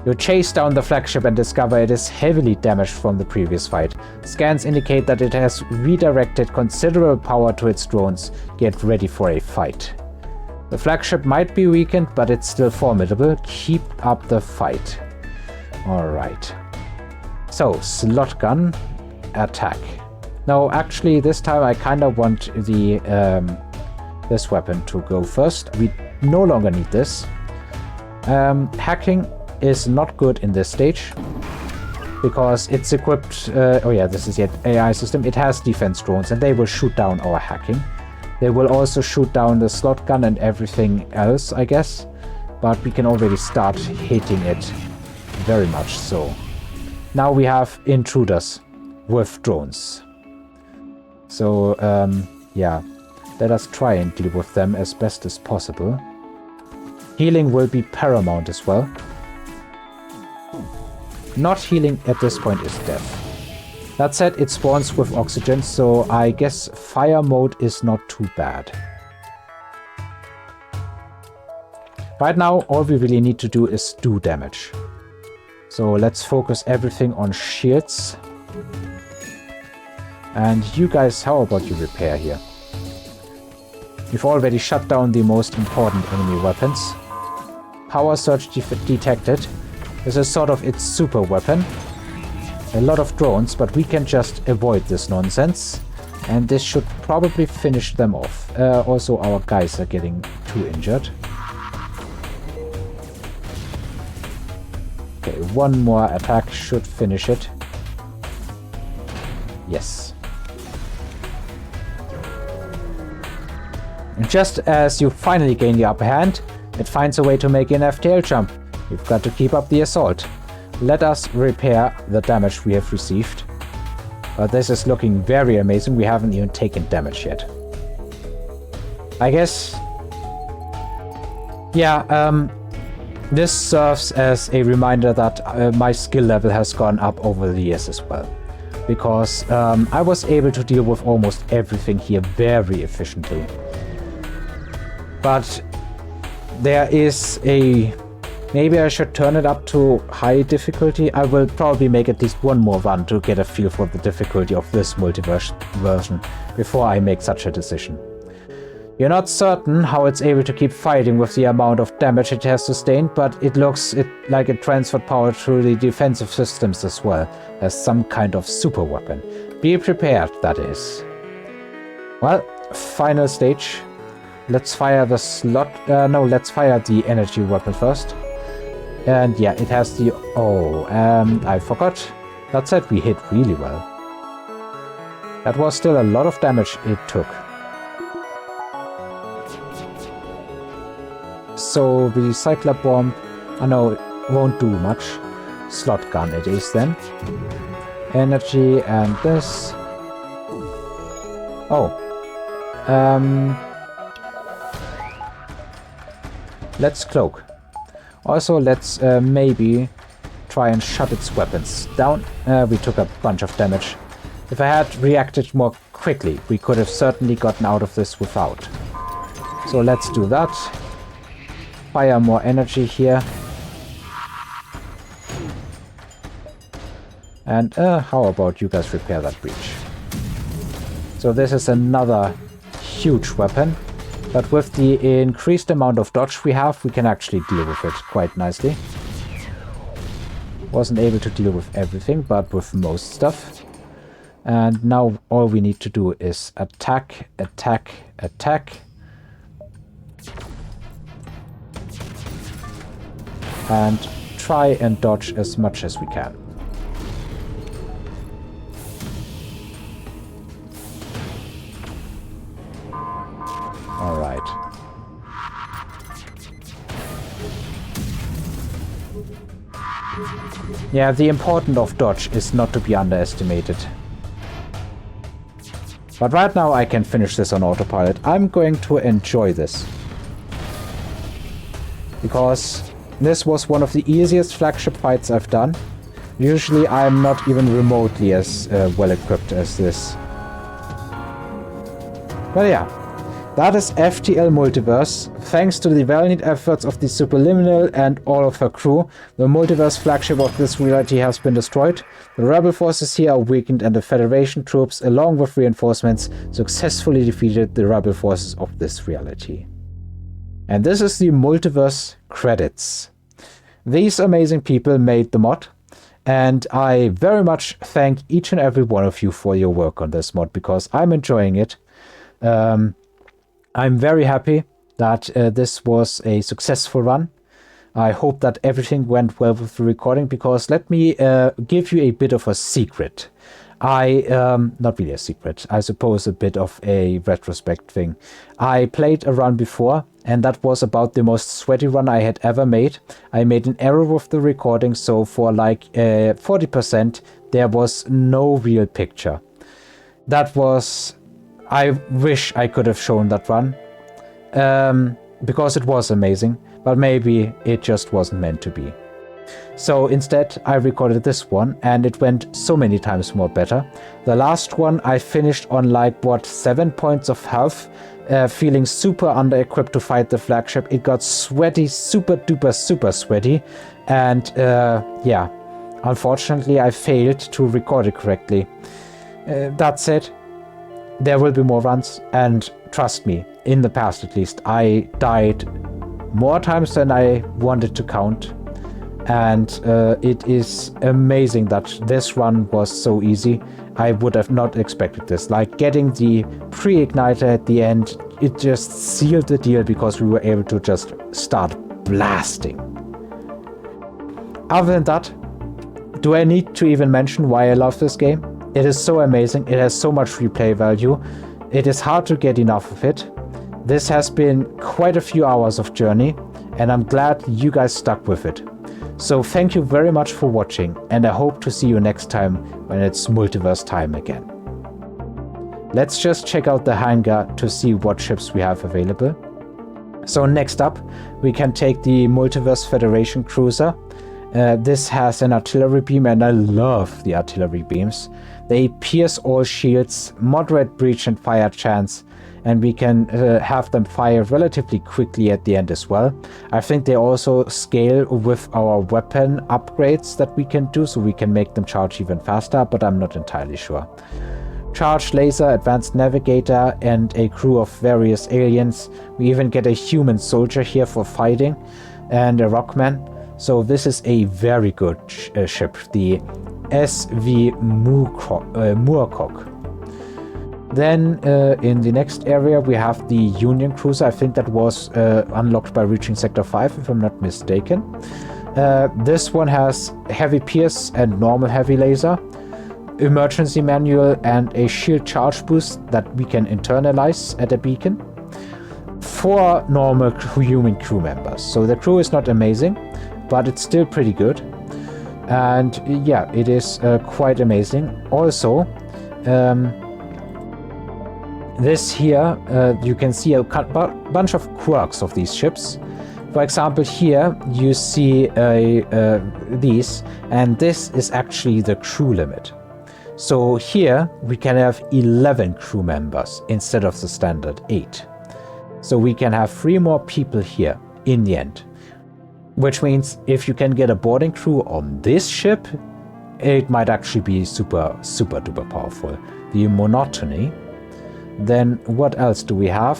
You chase down the flagship and discover it is heavily damaged from the previous fight. Scans indicate that it has redirected considerable power to its drones. Get ready for a fight. The flagship might be weakened, but it's still formidable. Keep up the fight. Alright. So, slot gun, attack. No, actually, this time I kind of want the this weapon to go first. We no longer need this. Hacking is not good in this stage because it's equipped. Oh yeah, this is the AI system. It has defense drones, and they will shoot down our hacking. They will also shoot down the slot gun and everything else, I guess. But we can already start hitting it very much so. Now we have intruders with drones. So, yeah, let us try and deal with them as best as possible. Healing will be paramount as well. Not healing at this point is death. That said, it spawns with oxygen, so I guess fire mode is not too bad. Right now, all we really need to do is do damage. So let's focus everything on shields. And you guys, how about you repair here? You've already shut down the most important enemy weapons. Power surge detected. This is sort of its super weapon. A lot of drones, but we can just avoid this nonsense. And this should probably finish them off. Also, our guys are getting too injured. Okay, one more attack should finish it. Yes. And just as you finally gain the upper hand, it finds a way to make an FTL jump. You've got to keep up the assault. Let us repair the damage we have received. But this is looking very amazing. We haven't even taken damage yet. I guess... yeah, this serves as a reminder that my skill level has gone up over the years as well. Because I was able to deal with almost everything here very efficiently. But there is a... maybe I should turn it up to high difficulty. I will probably make at least one more run to get a feel for the difficulty of this multiverse version before I make such a decision. You're not certain how it's able to keep fighting with the amount of damage it has sustained, but it looks like it transferred power through the defensive systems as well, as some kind of super weapon. Be prepared, that is. Well, final stage. Let's fire the slot... no, let's fire the energy weapon first. And yeah, it has the... oh, I forgot. That said, we hit really well. That was still a lot of damage it took. So, the cycler bomb... oh no, it won't do much. Slot gun it is then. Energy and this. Oh. Let's cloak. Also, let's maybe try and shut its weapons down. We took a bunch of damage. If I had reacted more quickly, we could have certainly gotten out of this without. So let's do that. Fire more energy here. And how about you guys repair that breach? So this is another huge weapon. But with the increased amount of dodge we have, we can actually deal with it quite nicely. Wasn't able to deal with everything, but with most stuff. And now all we need to do is attack, attack, attack. And try and dodge as much as we can. Alright. Yeah, the importance of dodge is not to be underestimated. But right now I can finish this on autopilot. I'm going to enjoy this. Because this was one of the easiest flagship fights I've done. Usually I'm not even remotely as well equipped as this. But yeah. That is FTL Multiverse. Thanks to the valiant efforts of the Subliminal and all of her crew, the Multiverse flagship of this reality has been destroyed. The rebel forces here are weakened and the Federation troops, along with reinforcements, successfully defeated the rebel forces of this reality. And this is the Multiverse credits. These amazing people made the mod, and I very much thank each and every one of you for your work on this mod, because I'm enjoying it. I'm very happy that this was a successful run. I hope that everything went well with the recording, because let me give you a bit of a secret. Not really a secret, I suppose a bit of a retrospect thing. I played a run before, and that was about the most sweaty run I had ever made. I made an error with the recording, so for like 40% there was no real picture. I wish I could have shown that run, because it was amazing, but maybe it just wasn't meant to be. So instead I recorded this one, and it went so many times more better. The last one I finished on like 7 points of health, feeling super under-equipped to fight the flagship. It got sweaty, super duper super sweaty, and yeah, unfortunately I failed to record it correctly. That said, there will be more runs, and trust me, in the past at least, I died more times than I wanted to count, and it is amazing that this run was so easy. I would have not expected this. Like getting the pre-igniter at the end, it just sealed the deal, because we were able to just start blasting. Other than that, do I need to even mention why I love this game? It is so amazing, it has so much replay value, it is hard to get enough of it. This has been quite a few hours of journey, and I'm glad you guys stuck with it. So thank you very much for watching, and I hope to see you next time when it's Multiverse time again. Let's just check out the hangar to see what ships we have available. So next up, we can take the Multiverse Federation cruiser. This has an artillery beam, and I love the artillery beams. They pierce all shields, moderate breach and fire chance, and we can have them fire relatively quickly at the end as well. I think they also scale with our weapon upgrades that we can do, so we can make them charge even faster, but I'm not entirely sure. Charged laser, advanced navigator, and a crew of various aliens. We even get a human soldier here for fighting, and a rockman. So this is a very good ship, the SV Moorcock. Then in the next area we have the Union cruiser. I think that was unlocked by reaching Sector 5, if I'm not mistaken. This one has heavy pierce and normal heavy laser, emergency manual, and a shield charge boost that we can internalize at a beacon. 4 normal human crew members. So the crew is not amazing, but it's still pretty good. And yeah, it is quite amazing. Also, this here, you can see a bunch of quirks of these ships. For example, here you see these, and this is actually the crew limit. So here we can have 11 crew members instead of the standard 8. So we can have 3 more people here in the end. Which means if you can get a boarding crew on this ship, it might actually be super duper powerful. The Monotony. Then what else do we have?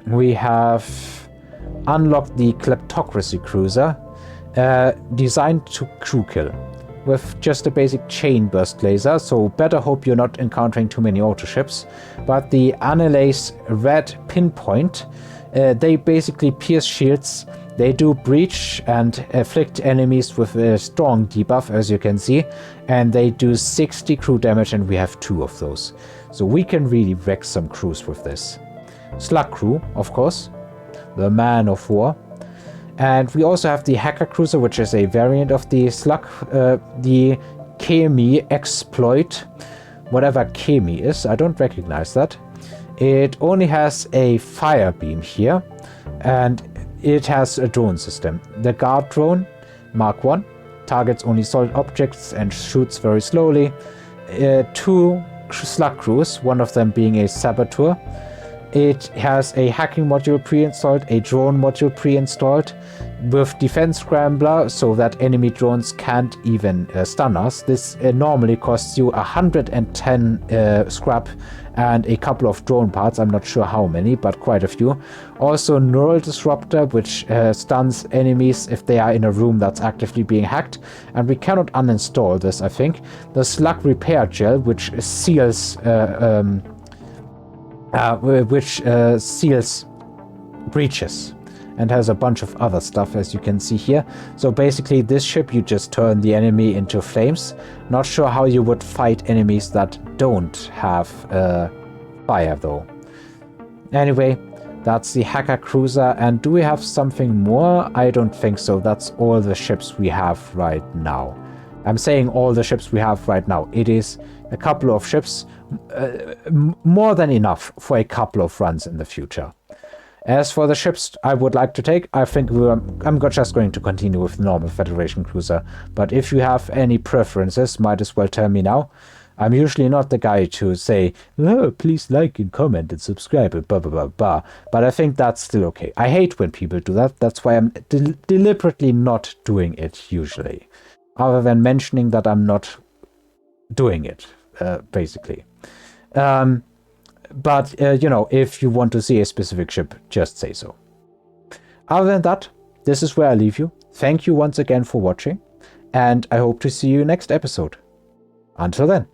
We have unlocked the Kleptocracy cruiser, designed to crew kill with just a basic chain burst laser, so better hope you're not encountering too many auto ships. But the Annelase Red Pinpoint, they basically pierce shields. They do breach and afflict enemies with a strong debuff, as you can see, and they do 60 crew damage, and we have 2 of those. So we can really wreck some crews with this. Slug crew, of course, the Man of War. And we also have the Hacker cruiser, which is a variant of the Slug, the Kemi Exploit, whatever Kemi is, I don't recognize that. It only has a fire beam here, and it has a drone system. The guard drone, Mark 1, targets only solid objects and shoots very slowly. 2 slug crews, one of them being a saboteur. It has a hacking module pre-installed, a drone module pre-installed, with defense scrambler so that enemy drones can't even stun us. This normally costs you 110 scrap and a couple of drone parts. I'm not sure how many, but quite a few. Also neural disruptor, which stuns enemies if they are in a room that's actively being hacked, and we cannot uninstall this, I think. The slug repair gel, which seals seals breaches, and has a bunch of other stuff, as you can see here. So basically this ship, you just turn the enemy into flames. Not sure how you would fight enemies that don't have fire though. Anyway, that's the hacker cruiser. And do we have something more? I don't think so. That's all the ships we have right now. I'm saying all the ships we have right now. It is a couple of ships, more than enough for a couple of runs in the future. As for the ships I would like to take, I think I'm just going to continue with the normal Federation cruiser. But if you have any preferences, might as well tell me now. I'm usually not the guy to say, oh, please like and comment and subscribe and blah, blah, blah, blah. But I think that's still okay. I hate when people do that. That's why I'm deliberately not doing it usually. Other than mentioning that I'm not doing it, basically. But, you know, if you want to see a specific ship, just say so. Other than that, this is where I leave you. Thank you once again for watching, and I hope to see you next episode. Until then.